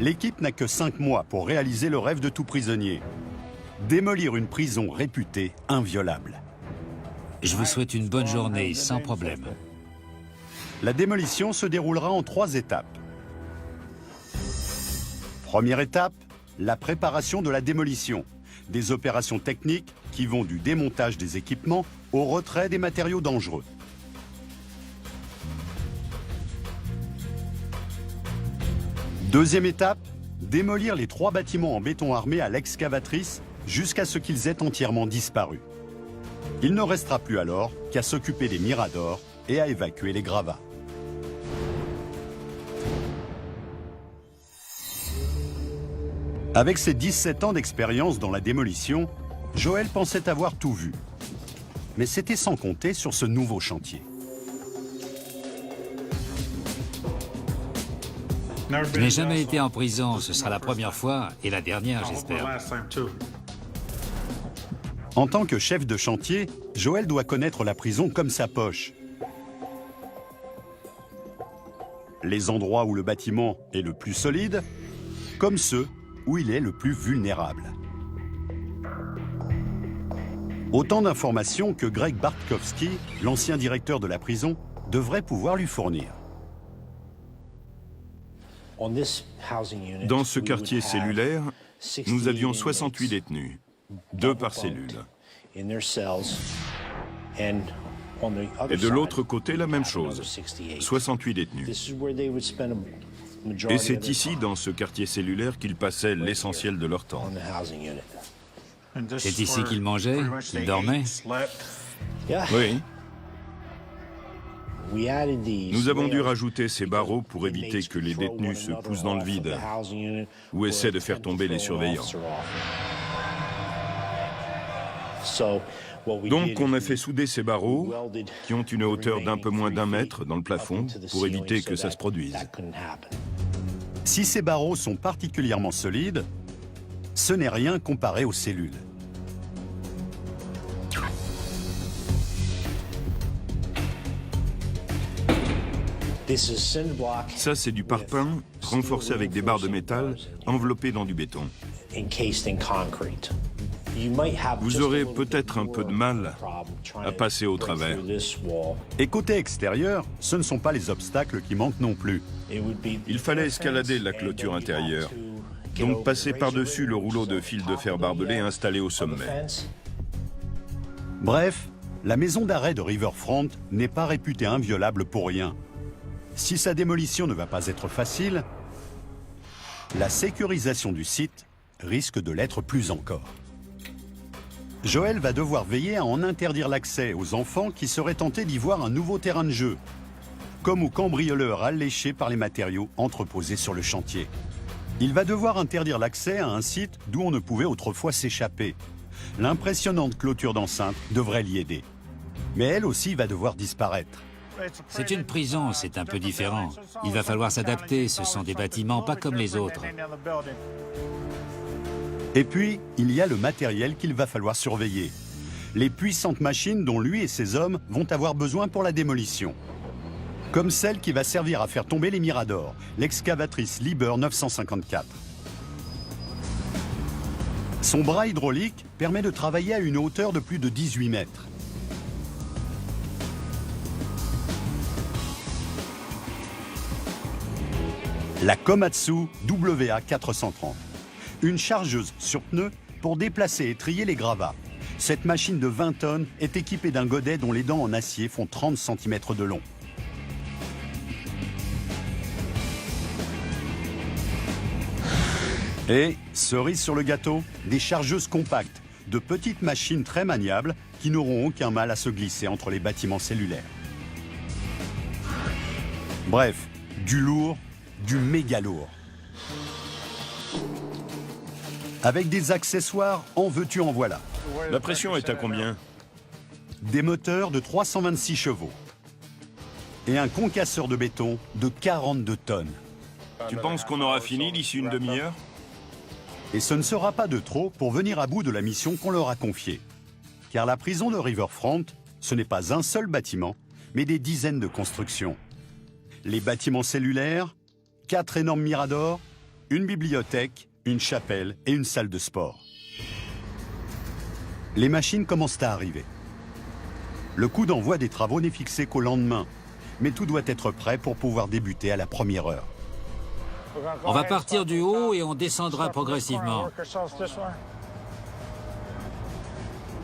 L'équipe n'a que 5 mois pour réaliser le rêve de tout prisonnier. Démolir une prison réputée inviolable. Je vous souhaite une bonne journée, sans problème. La démolition se déroulera en 3 étapes. Première étape, la préparation de la démolition. Des opérations techniques qui vont du démontage des équipements au retrait des matériaux dangereux. Deuxième étape, démolir les 3 bâtiments en béton armé à l'excavatrice jusqu'à ce qu'ils aient entièrement disparu. Il ne restera plus alors qu'à s'occuper des miradors et à évacuer les gravats. Avec ses 17 ans d'expérience dans la démolition, Joel pensait avoir tout vu. Mais c'était sans compter sur ce nouveau chantier. Je n'ai jamais été en prison, ce sera la première fois et la dernière, j'espère. En tant que chef de chantier, Joel doit connaître la prison comme sa poche. Les endroits où le bâtiment est le plus solide, comme ceux où il est le plus vulnérable. Autant d'informations que Greg Bartkowski, l'ancien directeur de la prison, devrait pouvoir lui fournir. Dans ce quartier cellulaire, nous avions 68 détenus, 2 par cellule. Et de l'autre côté, la même chose, 68 détenus. Et c'est ici, dans ce quartier cellulaire, qu'ils passaient l'essentiel de leur temps. C'est ici qu'ils mangeaient, qu'ils dormaient. Oui. Nous avons dû rajouter ces barreaux pour éviter que les détenus se poussent dans le vide ou essaient de faire tomber les surveillants. Donc on a fait souder ces barreaux qui ont une hauteur d'un peu moins d'1 mètre dans le plafond pour éviter que ça se produise. Si ces barreaux sont particulièrement solides, ce n'est rien comparé aux cellules. Ça, c'est du parpaing renforcé avec des barres de métal enveloppées dans du béton. Vous aurez peut-être un peu de mal à passer au travers. Et côté extérieur, ce ne sont pas les obstacles qui manquent non plus. Il fallait escalader la clôture intérieure, donc passer par-dessus le rouleau de fil de fer barbelé installé au sommet. Bref, la maison d'arrêt de Riverfront n'est pas réputée inviolable pour rien. Si sa démolition ne va pas être facile, la sécurisation du site risque de l'être plus encore. Joel va devoir veiller à en interdire l'accès aux enfants qui seraient tentés d'y voir un nouveau terrain de jeu, comme aux cambrioleurs alléchés par les matériaux entreposés sur le chantier. Il va devoir interdire l'accès à un site d'où on ne pouvait autrefois s'échapper. L'impressionnante clôture d'enceinte devrait l'y aider. Mais elle aussi va devoir disparaître. C'est une prison, c'est un peu différent. Il va falloir s'adapter, ce sont des bâtiments pas comme les autres. Et puis, il y a le matériel qu'il va falloir surveiller. Les puissantes machines dont lui et ses hommes vont avoir besoin pour la démolition. Comme celle qui va servir à faire tomber les miradors, l'excavatrice Liebherr 954. Son bras hydraulique permet de travailler à une hauteur de plus de 18 mètres. La Komatsu WA430, une chargeuse sur pneu pour déplacer et trier les gravats. Cette machine de 20 tonnes est équipée d'un godet dont les dents en acier font 30 cm de long. Et, cerise sur le gâteau, des chargeuses compactes, de petites machines très maniables qui n'auront aucun mal à se glisser entre les bâtiments cellulaires. Bref, du lourd, du méga lourd. Avec des accessoires, en veux-tu, en voilà. La pression est à combien? Des moteurs de 326 chevaux. Et un concasseur de béton de 42 tonnes. Tu penses qu'on aura fini d'ici une demi-heure? Et ce ne sera pas de trop pour venir à bout de la mission qu'on leur a confiée. Car la prison de Riverfront, ce n'est pas un seul bâtiment, mais des dizaines de constructions. Les bâtiments cellulaires, 4 énormes miradors, une bibliothèque, une chapelle et une salle de sport. Les machines commencent à arriver. Le coup d'envoi des travaux n'est fixé qu'au lendemain, mais tout doit être prêt pour pouvoir débuter à la première heure. On va partir du haut et on descendra progressivement.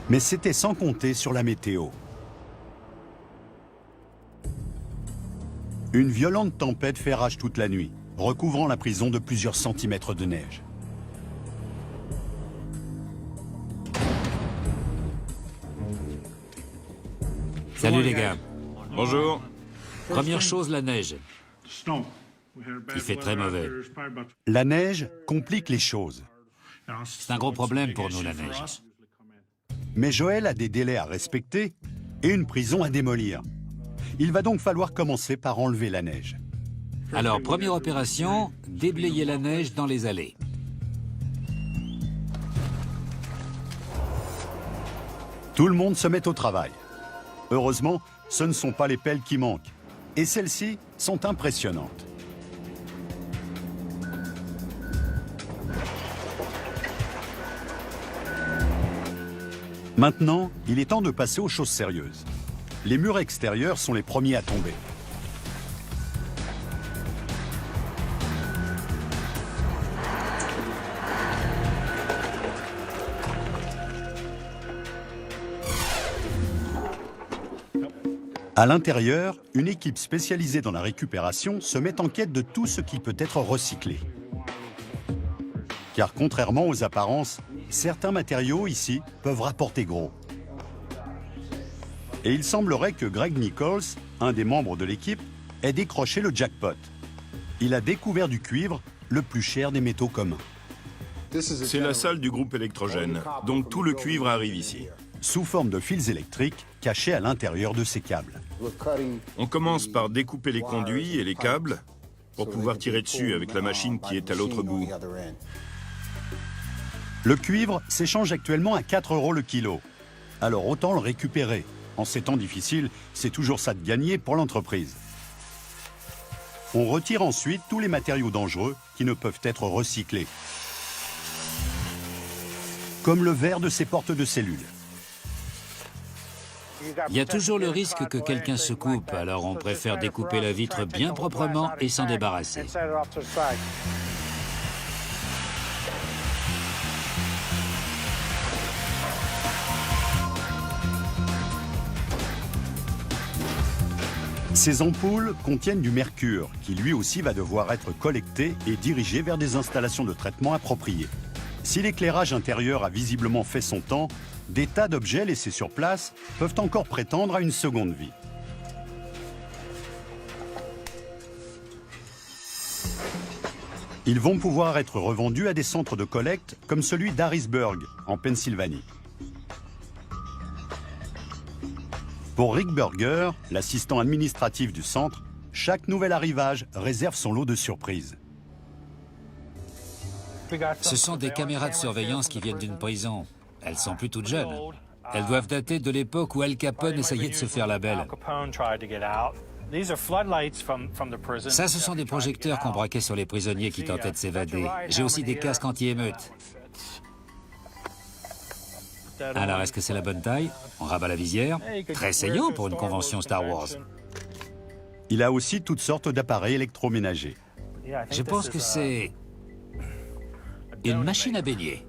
Mais c'était sans compter sur la météo. Une violente tempête fait rage toute la nuit, recouvrant la prison de plusieurs centimètres de neige. Salut les gars. Bonjour. Première chose, la neige. Il fait très mauvais. La neige complique les choses. C'est un gros problème pour nous, la neige. Mais Joël a des délais à respecter et une prison à démolir. Il va donc falloir commencer par enlever la neige. Alors, première opération, déblayer la neige dans les allées. Tout le monde se met au travail. Heureusement, ce ne sont pas les pelles qui manquent. Et celles-ci sont impressionnantes. Maintenant, il est temps de passer aux choses sérieuses. Les murs extérieurs sont les premiers à tomber. À l'intérieur, une équipe spécialisée dans la récupération se met en quête de tout ce qui peut être recyclé. Car contrairement aux apparences, certains matériaux ici peuvent rapporter gros. Et il semblerait que Greg Nichols, un des membres de l'équipe, ait décroché le jackpot. Il a découvert du cuivre, le plus cher des métaux communs. C'est la salle du groupe électrogène, donc tout le cuivre arrive ici. Sous forme de fils électriques cachés à l'intérieur de ces câbles. On commence par découper les conduits et les câbles pour pouvoir tirer dessus avec la machine qui est à l'autre bout. Le cuivre s'échange actuellement à 4 € le kilo. Alors autant le récupérer. En ces temps difficiles, c'est toujours ça de gagner pour l'entreprise. On retire ensuite tous les matériaux dangereux qui ne peuvent être recyclés. Comme le verre de ces portes de cellules. Il y a toujours le risque que quelqu'un se coupe, alors on préfère découper la vitre bien proprement et s'en débarrasser. Ces ampoules contiennent du mercure, qui lui aussi va devoir être collecté et dirigé vers des installations de traitement appropriées. Si l'éclairage intérieur a visiblement fait son temps, des tas d'objets laissés sur place peuvent encore prétendre à une seconde vie. Ils vont pouvoir être revendus à des centres de collecte comme celui d'Harrisburg, en Pennsylvanie. Pour Rick Berger, l'assistant administratif du centre, chaque nouvel arrivage réserve son lot de surprises. Ce sont des caméras de surveillance qui viennent d'une prison. Elles sont plus toutes jeunes. Elles doivent dater de l'époque où Al Capone essayait de se faire la belle. Ça, ce sont des projecteurs qu'on braquait sur les prisonniers qui tentaient de s'évader. J'ai aussi des casques anti-émeutes. Alors, est-ce que c'est la bonne taille? On rabat la visière. Très saillant pour une convention Star Wars. Il a aussi toutes sortes d'appareils électroménagers. Je pense que c'est une machine à baigner.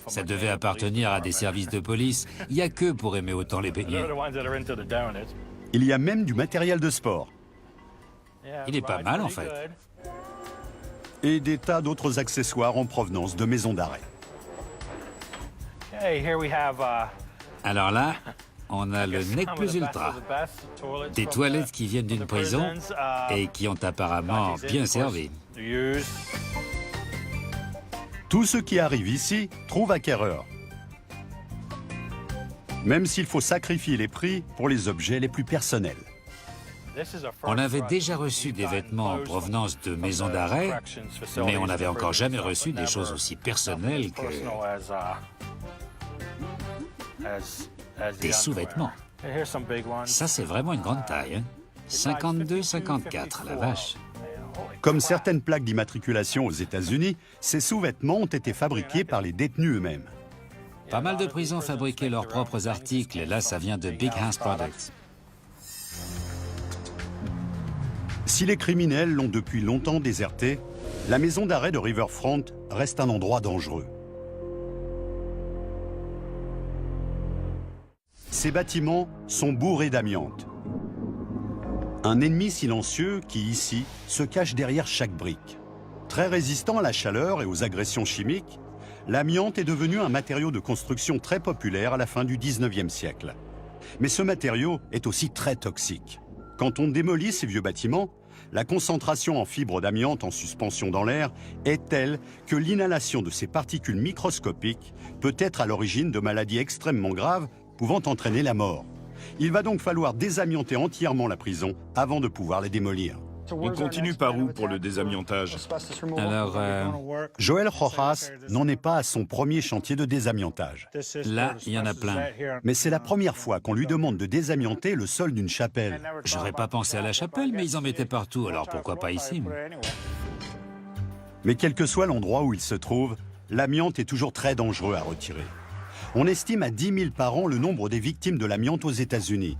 Ça devait appartenir à des services de police. Il n'y a qu'eux pour aimer autant les beignets. Il y a même du matériel de sport. Il est pas mal, en fait. Et des tas d'autres accessoires en provenance de maisons d'arrêt. Alors là, on a le Nec Plus Ultra. Des toilettes qui viennent d'une prison et qui ont apparemment bien servi. Tout ce qui arrive ici trouve acquéreur. Même s'il faut sacrifier les prix pour les objets les plus personnels. On avait déjà reçu des vêtements en provenance de maisons d'arrêt, mais on n'avait encore jamais reçu des choses aussi personnelles que des sous-vêtements. Ça, c'est vraiment une grande taille. Hein. 52-54, la vache. Comme certaines plaques d'immatriculation aux États-Unis, ces sous-vêtements ont été fabriqués par les détenus eux-mêmes. Pas mal de prisons fabriquaient leurs propres articles, et là, ça vient de Big House Products. Si les criminels l'ont depuis longtemps déserté, la maison d'arrêt de Riverfront reste un endroit dangereux. Ces bâtiments sont bourrés d'amiante. Un ennemi silencieux qui, ici, se cache derrière chaque brique. Très résistant à la chaleur et aux agressions chimiques, l'amiante est devenu un matériau de construction très populaire à la fin du 19e siècle. Mais ce matériau est aussi très toxique. Quand on démolit ces vieux bâtiments, la concentration en fibres d'amiante en suspension dans l'air est telle que l'inhalation de ces particules microscopiques peut être à l'origine de maladies extrêmement graves pouvant entraîner la mort. Il va donc falloir désamianter entièrement la prison avant de pouvoir les démolir. On continue par où pour le désamiantage? Alors, Joel Rojas n'en est pas à son premier chantier de désamiantage. là, il y en a plein. Mais c'est la première fois qu'on lui demande de désamianter le sol d'une chapelle. J'aurais pas pensé à la chapelle, mais ils en mettaient partout, alors pourquoi pas ici? Mais quel que soit l'endroit où il se trouve, l'amiante est toujours très dangereux à retirer. On estime à 10 000 par an le nombre des victimes de l'amiante aux États-Unis.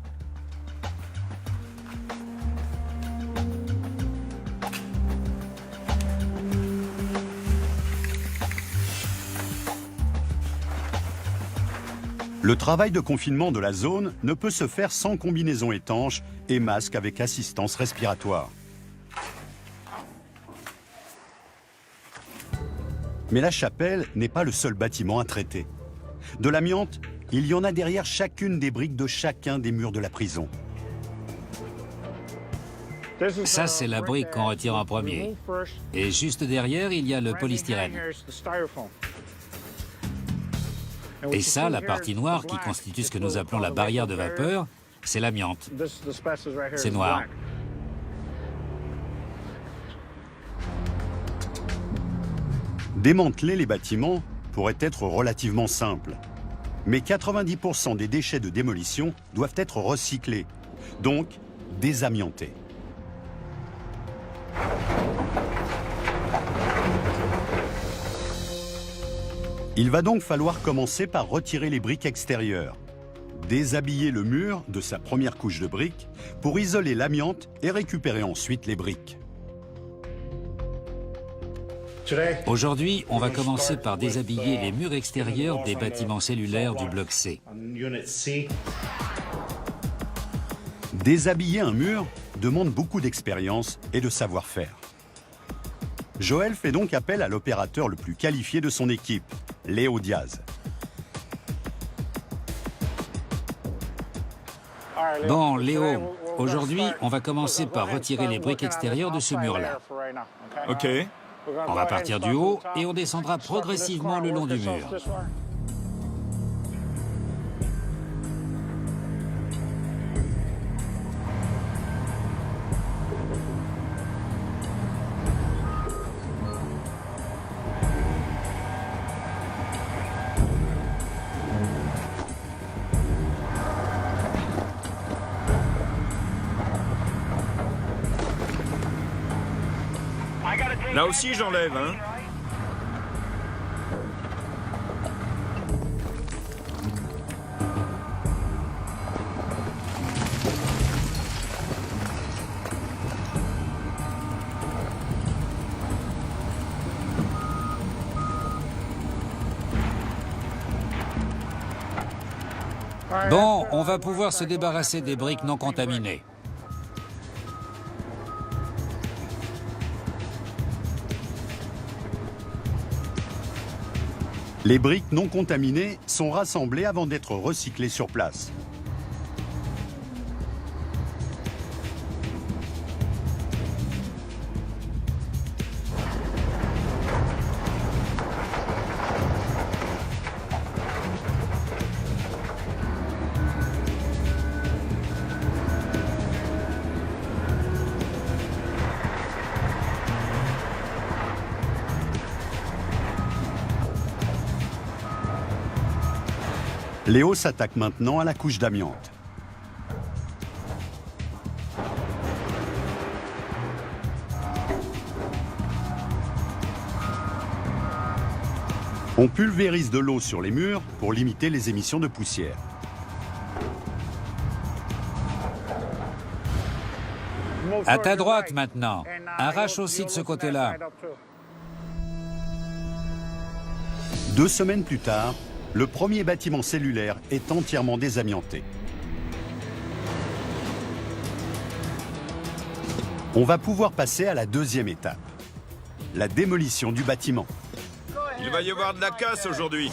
Le travail de confinement de la zone ne peut se faire sans combinaison étanche et masque avec assistance respiratoire. Mais la chapelle n'est pas le seul bâtiment à traiter. De l'amiante, il y en a derrière chacune des briques de chacun des murs de la prison. Ça, c'est la brique qu'on retire en premier. Et juste derrière, il y a le polystyrène. Et ça, la partie noire qui constitue ce que nous appelons la barrière de vapeur, c'est l'amiante. C'est noir. Démanteler les bâtiments pourrait être relativement simple. Mais 90% des déchets de démolition doivent être recyclés, donc désamiantés. Il va donc falloir commencer par retirer les briques extérieures, déshabiller le mur de sa première couche de briques pour isoler l'amiante et récupérer ensuite les briques. Aujourd'hui, on va commencer par déshabiller les murs extérieurs des bâtiments cellulaires du bloc C. Déshabiller un mur demande beaucoup d'expérience et de savoir-faire. Joel fait donc appel à l'opérateur le plus qualifié de son équipe, Léo Diaz. Bon, Léo, aujourd'hui, on va commencer par retirer les briques extérieures de ce mur-là. Ok. On va partir du haut et on descendra progressivement le long du mur. Là aussi, j'enlève, hein. Bon, on va pouvoir se débarrasser des briques non contaminées. Les briques non contaminées sont rassemblées avant d'être recyclées sur place. Léo s'attaque maintenant à la couche d'amiante. On pulvérise de l'eau sur les murs pour limiter les émissions de poussière. À ta droite maintenant. Arrache aussi de ce côté-là. 2 semaines plus tard, le premier bâtiment cellulaire est entièrement désamianté. On va pouvoir passer à la deuxième étape, la démolition du bâtiment. Il va y avoir de la casse aujourd'hui.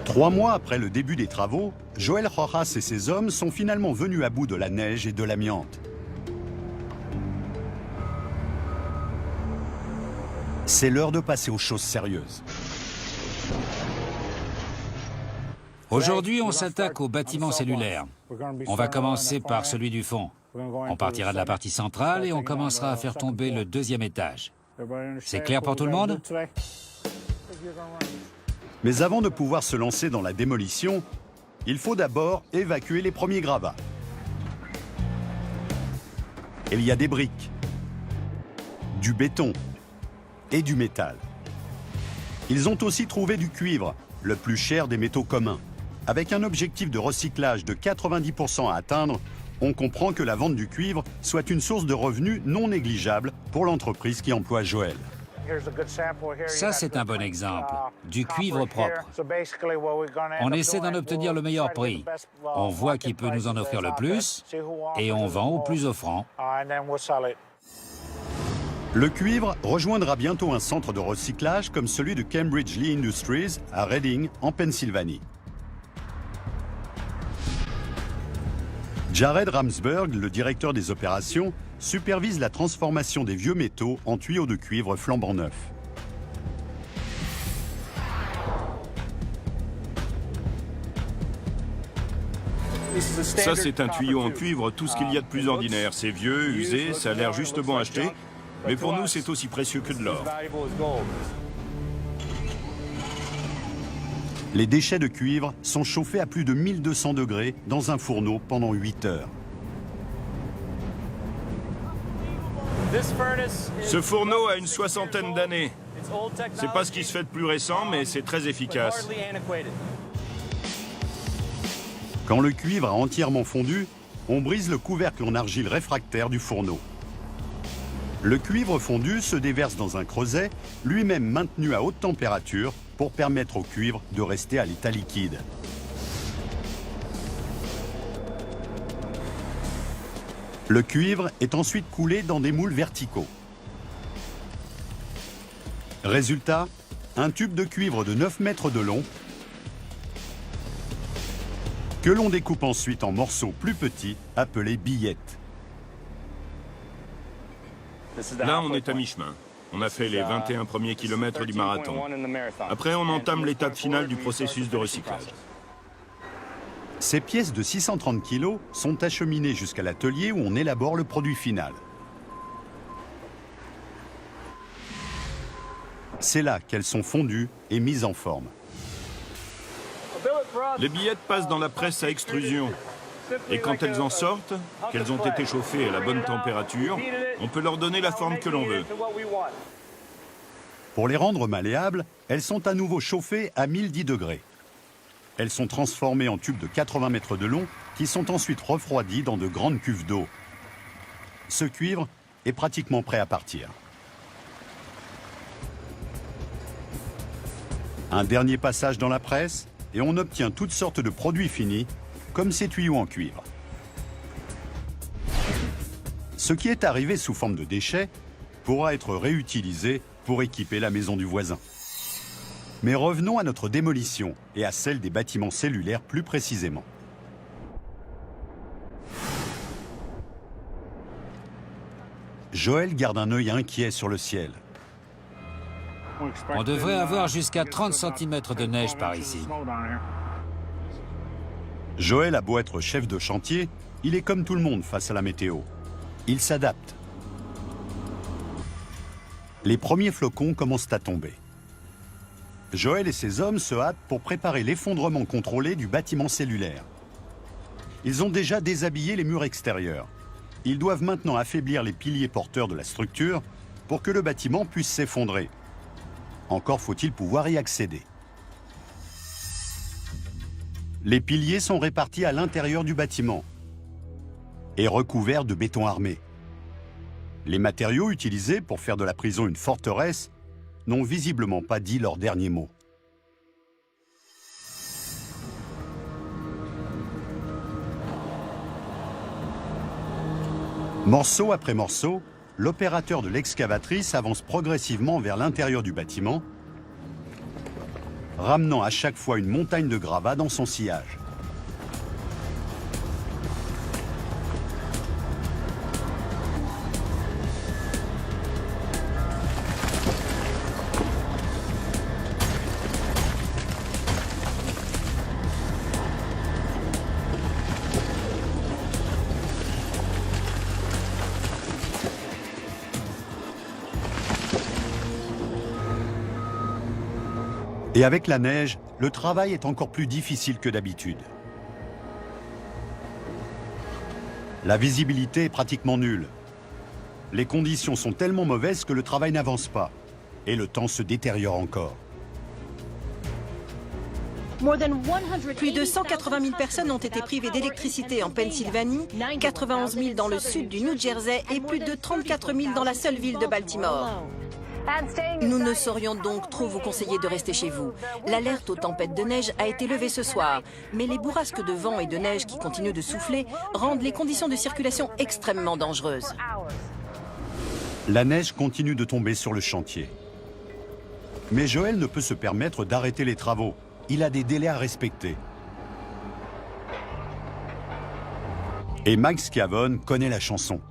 Trois mois après le début des travaux, Joel Rojas et ses hommes sont finalement venus à bout de la neige et de l'amiante. C'est l'heure de passer aux choses sérieuses. Aujourd'hui, on s'attaque au bâtiment cellulaire. On va commencer par celui du fond. On partira de la partie centrale et on commencera à faire tomber le deuxième étage. C'est clair pour tout le monde? Mais avant de pouvoir se lancer dans la démolition, il faut d'abord évacuer les premiers gravats. Il y a des briques, du béton et du métal. Ils ont aussi trouvé du cuivre, le plus cher des métaux communs. Avec un objectif de recyclage de 90% à atteindre, on comprend que la vente du cuivre soit une source de revenus non négligeable pour l'entreprise qui emploie Joel. Ça, c'est un bon exemple. Du cuivre propre. On essaie d'en obtenir le meilleur prix. On voit qui peut nous en offrir le plus et on vend au plus offrant. Le cuivre rejoindra bientôt un centre de recyclage comme celui de Cambridge Lee Industries à Reading, en Pennsylvanie. Jared Ramsberg, le directeur des opérations, supervise la transformation des vieux métaux en tuyaux de cuivre flambant neufs. Ça, c'est un tuyau en cuivre, tout ce qu'il y a de plus ordinaire. C'est vieux, usé, ça a l'air juste bon acheté. Mais pour nous, c'est aussi précieux que de l'or. Les déchets de cuivre sont chauffés à plus de 1200 degrés dans un fourneau pendant 8 heures. Ce fourneau a une soixantaine d'années. C'est pas ce qui se fait de plus récent, mais c'est très efficace. Quand le cuivre a entièrement fondu, on brise le couvercle en argile réfractaire du fourneau. Le cuivre fondu se déverse dans un creuset, lui-même maintenu à haute température pour permettre au cuivre de rester à l'état liquide. Le cuivre est ensuite coulé dans des moules verticaux. Résultat, un tube de cuivre de 9 mètres de long que l'on découpe ensuite en morceaux plus petits appelés billettes. Là, on est à mi-chemin. On a fait les 21 premiers kilomètres du marathon. Après, on entame l'étape finale du processus de recyclage. Ces pièces de 630 kg sont acheminées jusqu'à l'atelier où on élabore le produit final. C'est là qu'elles sont fondues et mises en forme. Les billettes passent dans la presse à extrusion. Et quand elles en sortent, qu'elles ont été chauffées à la bonne température, on peut leur donner la forme que l'on veut. Pour les rendre malléables, elles sont à nouveau chauffées à 1010 degrés. Elles sont transformées en tubes de 80 mètres de long qui sont ensuite refroidis dans de grandes cuves d'eau. Ce cuivre est pratiquement prêt à partir. Un dernier passage dans la presse et on obtient toutes sortes de produits finis, comme ces tuyaux en cuivre. Ce qui est arrivé sous forme de déchets pourra être réutilisé pour équiper la maison du voisin. Mais revenons à notre démolition et à celle des bâtiments cellulaires plus précisément. Joel garde un œil inquiet sur le ciel. On devrait avoir jusqu'à 30 cm de neige par ici. Joel a beau être chef de chantier, il est comme tout le monde face à la météo. Il s'adapte. Les premiers flocons commencent à tomber. Joel et ses hommes se hâtent pour préparer l'effondrement contrôlé du bâtiment cellulaire. Ils ont déjà déshabillé les murs extérieurs. Ils doivent maintenant affaiblir les piliers porteurs de la structure pour que le bâtiment puisse s'effondrer. Encore faut-il pouvoir y accéder. Les piliers sont répartis à l'intérieur du bâtiment et recouverts de béton armé. Les matériaux utilisés pour faire de la prison une forteresse n'ont visiblement pas dit leur dernier mot. Morceau après morceau, l'opérateur de l'excavatrice avance progressivement vers l'intérieur du bâtiment, ramenant à chaque fois une montagne de gravats dans son sillage. Et avec la neige, le travail est encore plus difficile que d'habitude. La visibilité est pratiquement nulle. Les conditions sont tellement mauvaises que le travail n'avance pas. Et le temps se détériore encore. Plus de 180 000 personnes ont été privées d'électricité en Pennsylvanie, 91 000 dans le sud du New Jersey et plus de 34 000 dans la seule ville de Baltimore. Nous ne saurions donc trop vous conseiller de rester chez vous. L'alerte aux tempêtes de neige a été levée ce soir, mais les bourrasques de vent et de neige qui continuent de souffler rendent les conditions de circulation extrêmement dangereuses. La neige continue de tomber sur le chantier. Mais Joel ne peut se permettre d'arrêter les travaux. Il a des délais à respecter. Et Mike Schiavone connaît la chanson.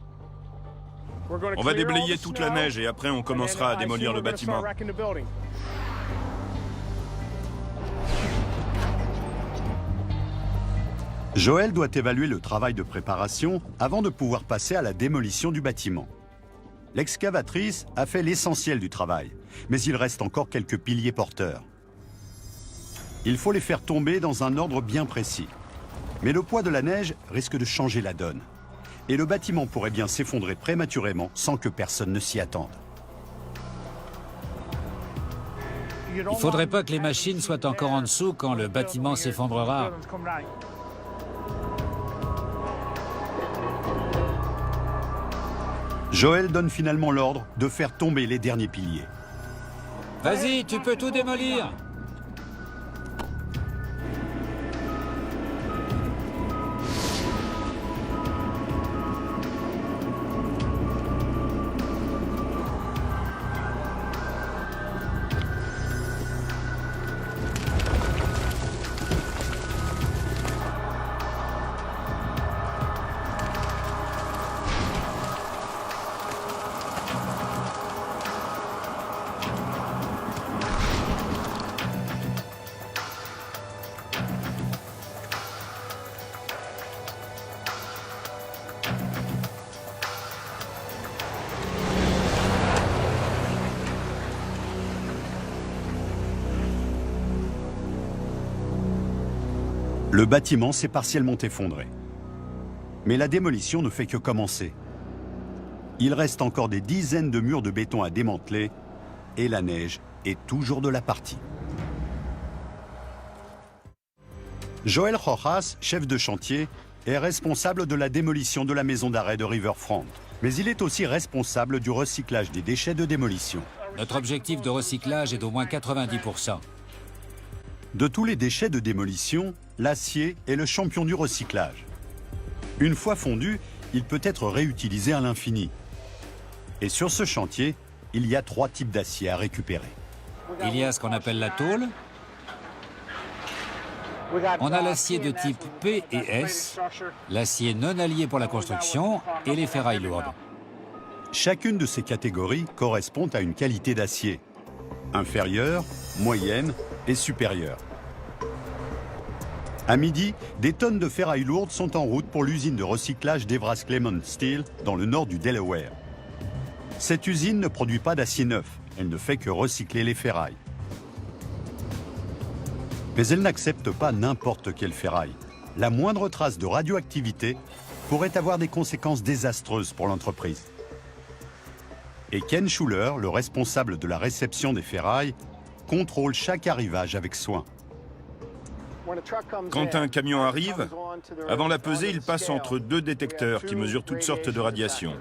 On va déblayer toute la neige et après on commencera à démolir le bâtiment. Joel doit évaluer le travail de préparation avant de pouvoir passer à la démolition du bâtiment. L'excavatrice a fait l'essentiel du travail, mais il reste encore quelques piliers porteurs. Il faut les faire tomber dans un ordre bien précis. Mais le poids de la neige risque de changer la donne. Et le bâtiment pourrait bien s'effondrer prématurément sans que personne ne s'y attende. Il ne faudrait pas que les machines soient encore en dessous quand le bâtiment s'effondrera. Joel donne finalement l'ordre de faire tomber les derniers piliers. Vas-y, tu peux tout démolir. Le bâtiment s'est partiellement effondré. Mais la démolition ne fait que commencer. Il reste encore des dizaines de murs de béton à démanteler et la neige est toujours de la partie. Joel Rojas, chef de chantier, est responsable de la démolition de la maison d'arrêt de Riverfront. Mais il est aussi responsable du recyclage des déchets de démolition. Notre objectif de recyclage est d'au moins 90%. De tous les déchets de démolition, l'acier est le champion du recyclage. Une fois fondu, il peut être réutilisé à l'infini. Et sur ce chantier, il y a 3 types d'acier à récupérer. Il y a ce qu'on appelle la tôle. On a l'acier de type P et S, l'acier non allié pour la construction et les ferrailles lourdes. Chacune de ces catégories correspond à une qualité d'acier. Inférieure, moyenne et supérieure. À midi, des tonnes de ferrailles lourdes sont en route pour l'usine de recyclage d'Evras Clement Steel dans le nord du Delaware. Cette usine ne produit pas d'acier neuf, elle ne fait que recycler les ferrailles. Mais elle n'accepte pas n'importe quelle ferraille. La moindre trace de radioactivité pourrait avoir des conséquences désastreuses pour l'entreprise. Et Ken Schuller, le responsable de la réception des ferrailles, contrôle chaque arrivage avec soin. Quand un camion arrive, avant la pesée, il passe entre deux détecteurs qui mesurent toutes sortes de radiations.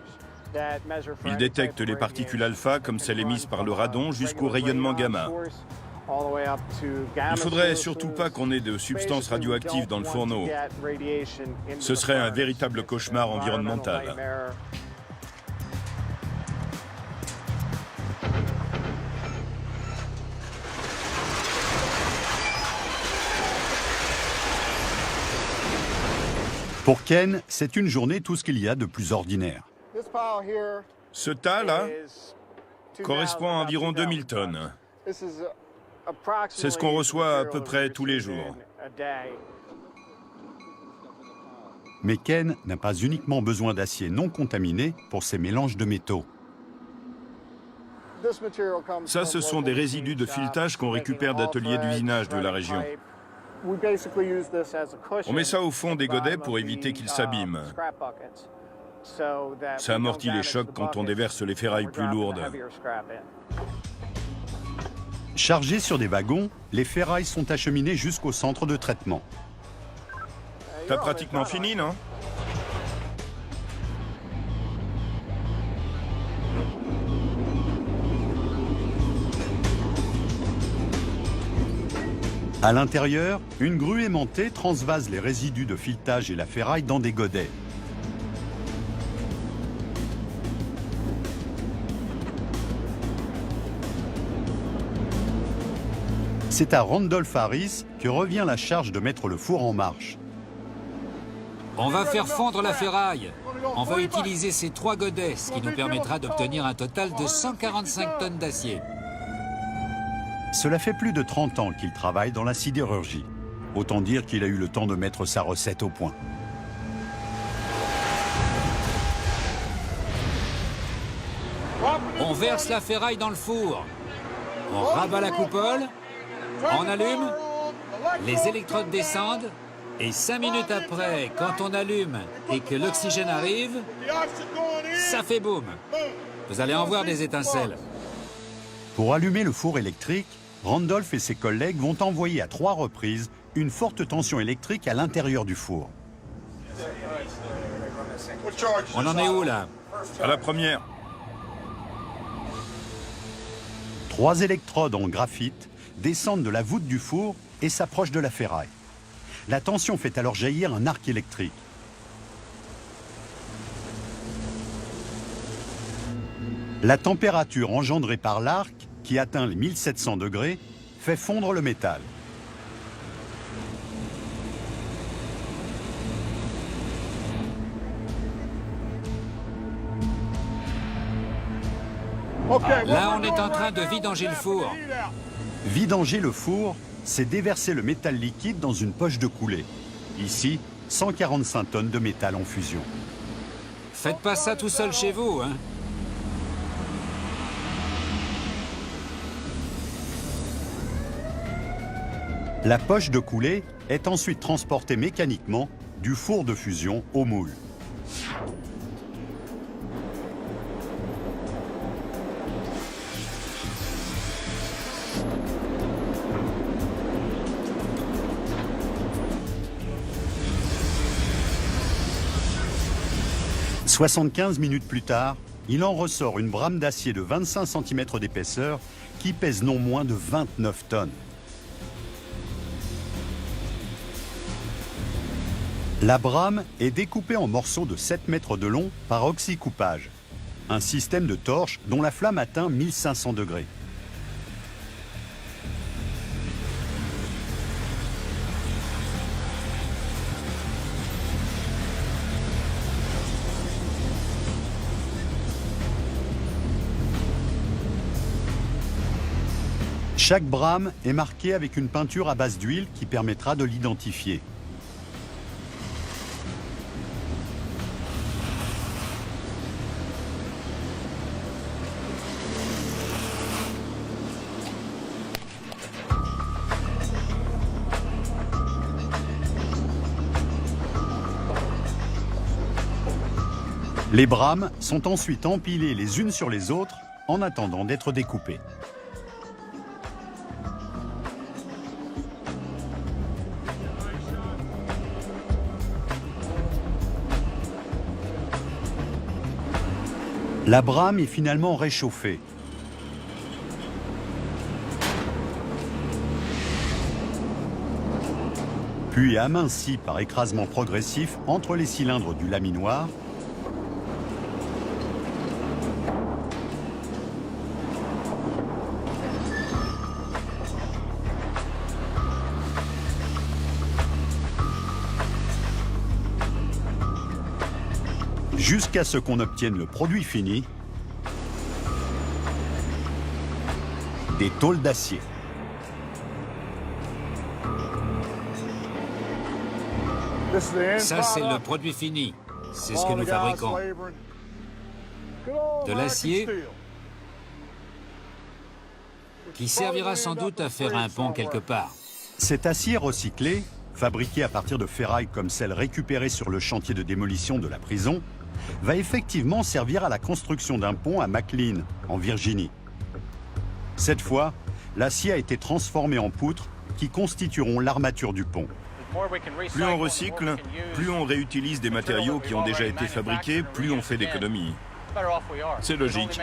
Il détecte les particules alpha, comme celles émises par le radon, jusqu'au rayonnement gamma. Il ne faudrait surtout pas qu'on ait de substances radioactives dans le fourneau. Ce serait un véritable cauchemar environnemental. Pour Ken, c'est une journée tout ce qu'il y a de plus ordinaire. Ce tas-là correspond à environ 2000 tonnes. C'est ce qu'on reçoit à peu près tous les jours. Mais Ken n'a pas uniquement besoin d'acier non contaminé pour ses mélanges de métaux. Ça, ce sont des résidus de filetage qu'on récupère d'ateliers d'usinage de la région. On met ça au fond des godets pour éviter qu'ils s'abîment. Ça amortit les chocs quand on déverse les ferrailles plus lourdes. Chargés sur des wagons, les ferrailles sont acheminées jusqu'au centre de traitement. T'as pratiquement fini, non? À l'intérieur, une grue aimantée transvase les résidus de filetage et la ferraille dans des godets. C'est à Randolph Harris que revient la charge de mettre le four en marche. On va faire fondre la ferraille. On va utiliser ces 3 godets, ce qui nous permettra d'obtenir un total de 145 tonnes d'acier. Cela fait plus de 30 ans qu'il travaille dans la sidérurgie. Autant dire qu'il a eu le temps de mettre sa recette au point. On verse la ferraille dans le four. On rabat la coupole. On allume. Les électrodes descendent. Et 5 minutes après, quand on allume et que l'oxygène arrive, ça fait boum. Vous allez en voir des étincelles. Pour allumer le four électrique, Randolph et ses collègues vont envoyer à 3 reprises une forte tension électrique à l'intérieur du four. On en est où là? À la première. 3 électrodes en graphite descendent de la voûte du four et s'approchent de la ferraille. La tension fait alors jaillir un arc électrique. La température engendrée par l'arc, qui atteint les 1700 degrés, fait fondre le métal. Là, on est en train de vidanger le four. Vidanger le four, c'est déverser le métal liquide dans une poche de coulée. Ici, 145 tonnes de métal en fusion. Faites pas ça tout seul chez vous, hein. La poche de coulée est ensuite transportée mécaniquement du four de fusion au moule. « 75 minutes plus tard, il en ressort une brame d'acier de 25 cm d'épaisseur qui pèse non moins de 29 tonnes. La brame est découpée en morceaux de 7 mètres de long par oxycoupage, un système de torche dont la flamme atteint 1500 degrés. Chaque brame est marquée avec une peinture à base d'huile qui permettra de l'identifier. Les brames sont ensuite empilées les unes sur les autres en attendant d'être découpées. La brame est finalement réchauffée. Puis amincie par écrasement progressif entre les cylindres du laminoir. Jusqu'à ce qu'on obtienne le produit fini, des tôles d'acier. Ça, c'est le produit fini. C'est ce que nous fabriquons. De l'acier qui servira sans doute à faire un pont quelque part. Cet acier recyclé, fabriqué à partir de ferrailles comme celles récupérées sur le chantier de démolition de la prison, va effectivement servir à la construction d'un pont à McLean, en Virginie. Cette fois, l'acier a été transformé en poutres qui constitueront l'armature du pont. Plus on recycle, plus on réutilise des matériaux qui ont déjà été fabriqués, plus on fait d'économies. C'est logique.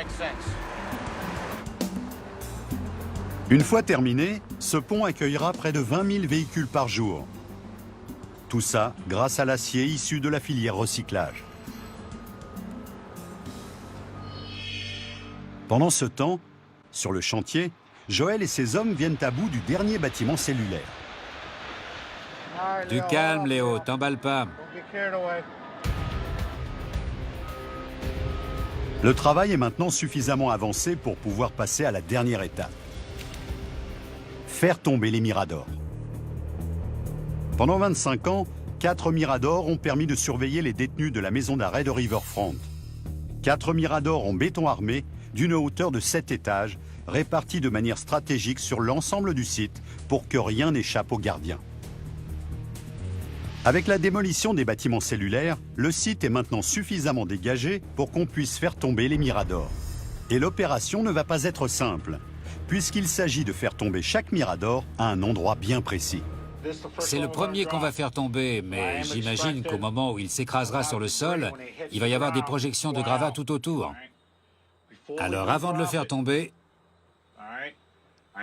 Une fois terminé, ce pont accueillera près de 20 000 véhicules par jour. Tout ça grâce à l'acier issu de la filière recyclage. Pendant ce temps, sur le chantier, Joel et ses hommes viennent à bout du dernier bâtiment cellulaire. Du calme, Léo, t'emballe pas. Le travail est maintenant suffisamment avancé pour pouvoir passer à la dernière étape. Faire tomber les miradors. Pendant 25 ans, 4 miradors ont permis de surveiller les détenus de la maison d'arrêt de Riverfront. 4 miradors en béton armé d'une hauteur de 7 étages, répartis de manière stratégique sur l'ensemble du site pour que rien n'échappe aux gardiens. Avec la démolition des bâtiments cellulaires, le site est maintenant suffisamment dégagé pour qu'on puisse faire tomber les miradors. Et l'opération ne va pas être simple, puisqu'il s'agit de faire tomber chaque mirador à un endroit bien précis. C'est le premier qu'on va faire tomber, mais j'imagine qu'au moment où il s'écrasera sur le sol, il va y avoir des projections de gravats tout autour. Alors avant de le faire tomber,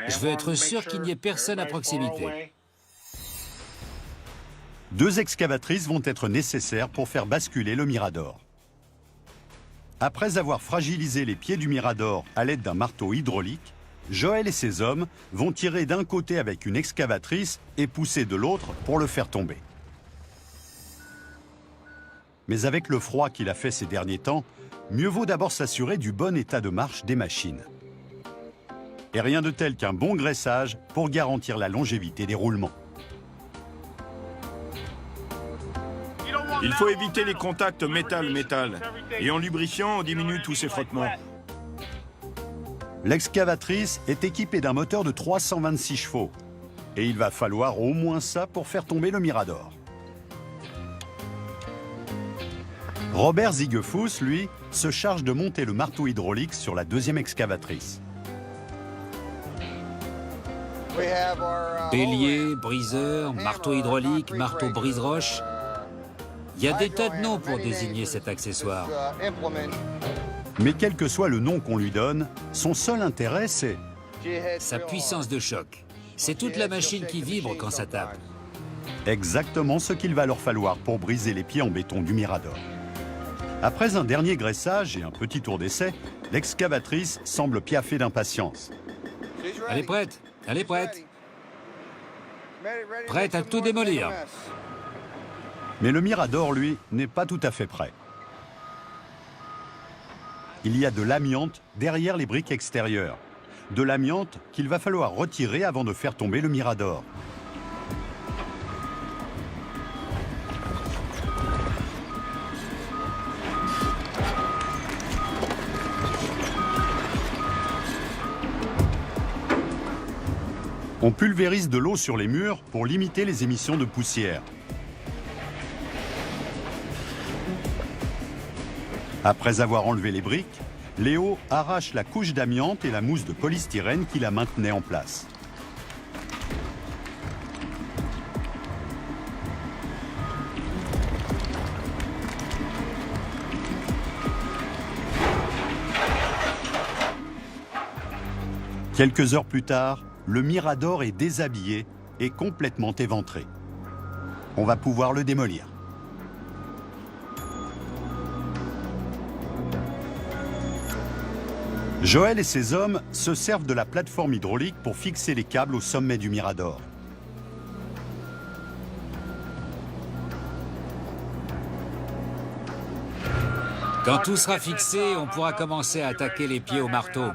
je veux être sûr qu'il n'y ait personne à proximité. 2 excavatrices vont être nécessaires pour faire basculer le mirador. Après avoir fragilisé les pieds du mirador à l'aide d'un marteau hydraulique, Joel et ses hommes vont tirer d'un côté avec une excavatrice et pousser de l'autre pour le faire tomber. Mais avec le froid qu'il a fait ces derniers temps, mieux vaut d'abord s'assurer du bon état de marche des machines. Et rien de tel qu'un bon graissage pour garantir la longévité des roulements. Il faut éviter les contacts métal-métal. Et en lubrifiant, on diminue tous ces frottements. L'excavatrice est équipée d'un moteur de 326 chevaux. Et il va falloir au moins ça pour faire tomber le mirador. Robert Ziegefuss, lui, se charge de monter le marteau hydraulique sur la 2e excavatrice. Bélier, briseur, marteau hydraulique, marteau brise-roche. Il y a des tas de noms pour désigner cet accessoire. Mais quel que soit le nom qu'on lui donne, son seul intérêt, c'est Sa puissance de choc. C'est toute la machine qui vibre quand ça tape. exactement ce qu'il va leur falloir pour briser les pieds en béton du mirador. Après un dernier graissage et un petit tour d'essai, l'excavatrice semble piaffer d'impatience. Elle est prête, elle est prête. Prête à tout démolir. Mais le mirador, lui, n'est pas tout à fait prêt. Il y a de l'amiante derrière les briques extérieures. De l'amiante qu'il va falloir retirer avant de faire tomber le mirador. On pulvérise de l'eau sur les murs pour limiter les émissions de poussière. Après avoir enlevé les briques, Léo arrache la couche d'amiante et la mousse de polystyrène qui la maintenait en place. Quelques heures plus tard, le Mirador est déshabillé et complètement éventré. On va pouvoir le démolir. Joël et ses hommes se servent de la plateforme hydraulique pour fixer les câbles au sommet du Mirador. Quand tout sera fixé, on pourra commencer à attaquer les pieds au marteau.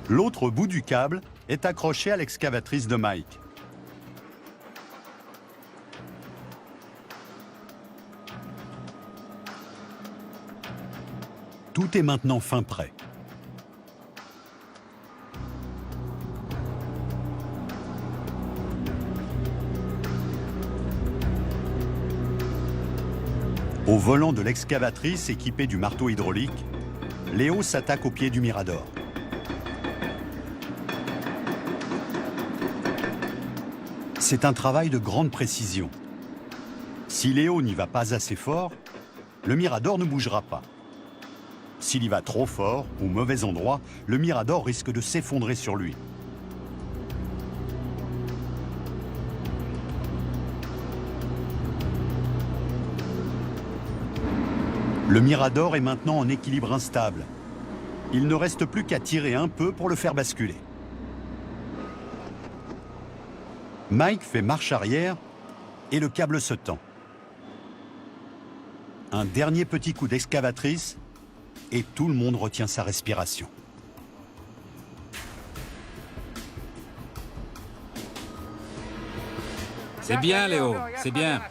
L'autre bout du câble est accroché à l'excavatrice de Mike. Tout est maintenant fin prêt. Au volant de l'excavatrice équipée du marteau hydraulique, Léo s'attaque au pied du Mirador. C'est un travail de grande précision. Si Léo n'y va pas assez fort, le Mirador ne bougera pas. S'il y va trop fort, au mauvais endroit, le Mirador risque de s'effondrer sur lui. Le Mirador est maintenant en équilibre instable. Il ne reste plus qu'à tirer un peu pour le faire basculer. Mike fait marche arrière et le câble se tend. Un dernier petit coup d'excavatrice et tout le monde retient sa respiration. C'est bien, Léo, c'est bien.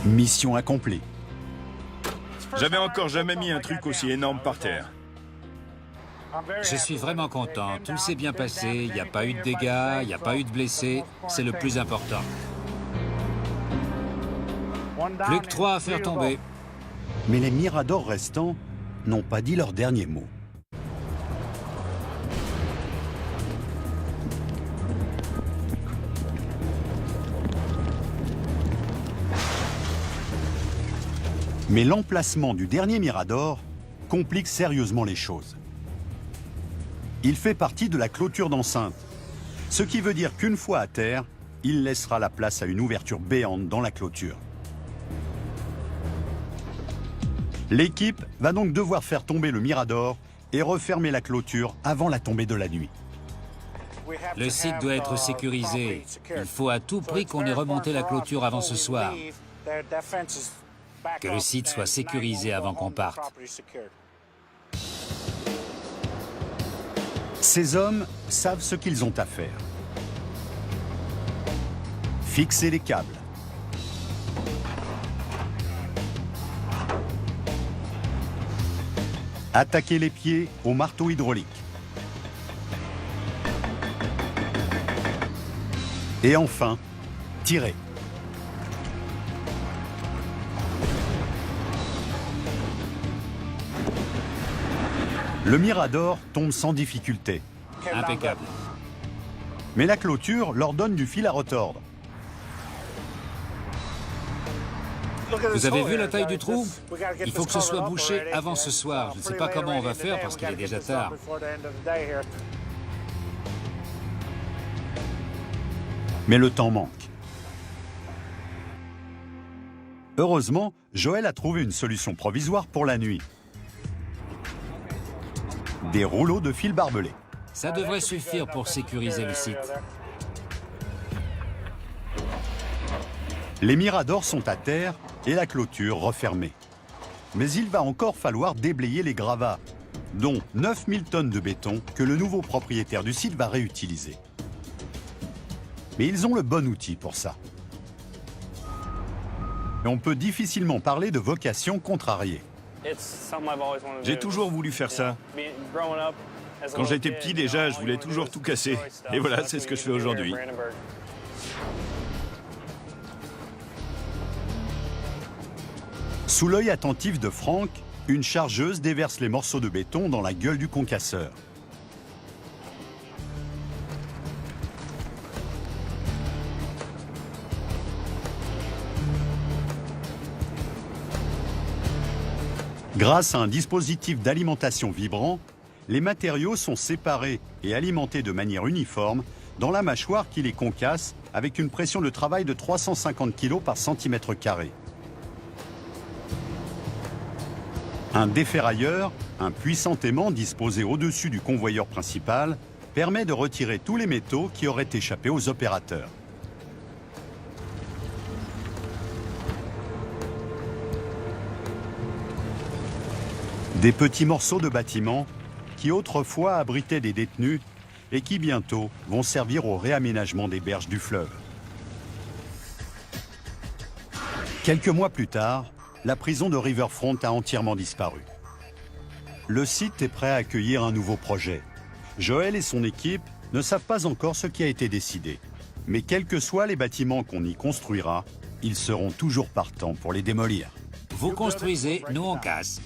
Mission accomplie. J'avais encore jamais mis un truc aussi énorme par terre. Je suis vraiment content. Tout s'est bien passé. Il n'y a pas eu de dégâts, il n'y a pas eu de blessés. C'est le plus important. Plus que 3 à faire tomber. Mais les Miradors restants n'ont pas dit leur dernier mot. Mais l'emplacement du dernier Mirador complique sérieusement les choses. Il fait partie de la clôture d'enceinte, ce qui veut dire qu'une fois à terre, il laissera la place à une ouverture béante dans la clôture. L'équipe va donc devoir faire tomber le Mirador et refermer la clôture avant la tombée de la nuit. Le site doit être sécurisé. Il faut à tout prix qu'on ait remonté la clôture avant ce soir. Que le site soit sécurisé avant qu'on parte. Ces hommes savent ce qu'ils ont à faire. Fixer les câbles. Attaquer les pieds au marteau hydraulique. Et enfin, tirer. Le Mirador tombe sans difficulté. Impeccable. Mais la clôture leur donne du fil à retordre. Vous avez vu la taille du trou? Il faut que ce soit bouché avant ce soir. Je ne sais pas comment on va faire parce qu'il est déjà tard. Mais le temps manque. Heureusement, Joël a trouvé une solution provisoire pour la nuit. Des rouleaux de fil barbelé. Ça devrait suffire pour sécuriser le site. Les Miradors sont à terre et la clôture refermée. Mais il va encore falloir déblayer les gravats. dont 9000 tonnes de béton que le nouveau propriétaire du site va réutiliser. Mais ils ont le bon outil pour ça. Et on peut difficilement parler de vocation contrariée. J'ai toujours voulu faire ça. Quand j'étais petit, déjà, je voulais toujours tout casser. Et voilà, c'est ce que je fais aujourd'hui. Sous l'œil attentif de Frank, une chargeuse déverse les morceaux de béton dans la gueule du concasseur. Grâce à un dispositif d'alimentation vibrant, les matériaux sont séparés et alimentés de manière uniforme dans la mâchoire qui les concasse avec une pression de travail de 350 kg par centimètre carré. Un déferrailleur, un puissant aimant disposé au-dessus du convoyeur principal, permet de retirer tous les métaux qui auraient échappé aux opérateurs. Des petits morceaux de bâtiments qui autrefois abritaient des détenus et qui bientôt vont servir au réaménagement des berges du fleuve. Quelques mois plus tard, la prison de Riverfront a entièrement disparu. Le site est prêt à accueillir un nouveau projet. Joel et son équipe ne savent pas encore ce qui a été décidé. Mais quels que soient les bâtiments qu'on y construira, ils seront toujours partants pour les démolir. Vous construisez, nous on casse.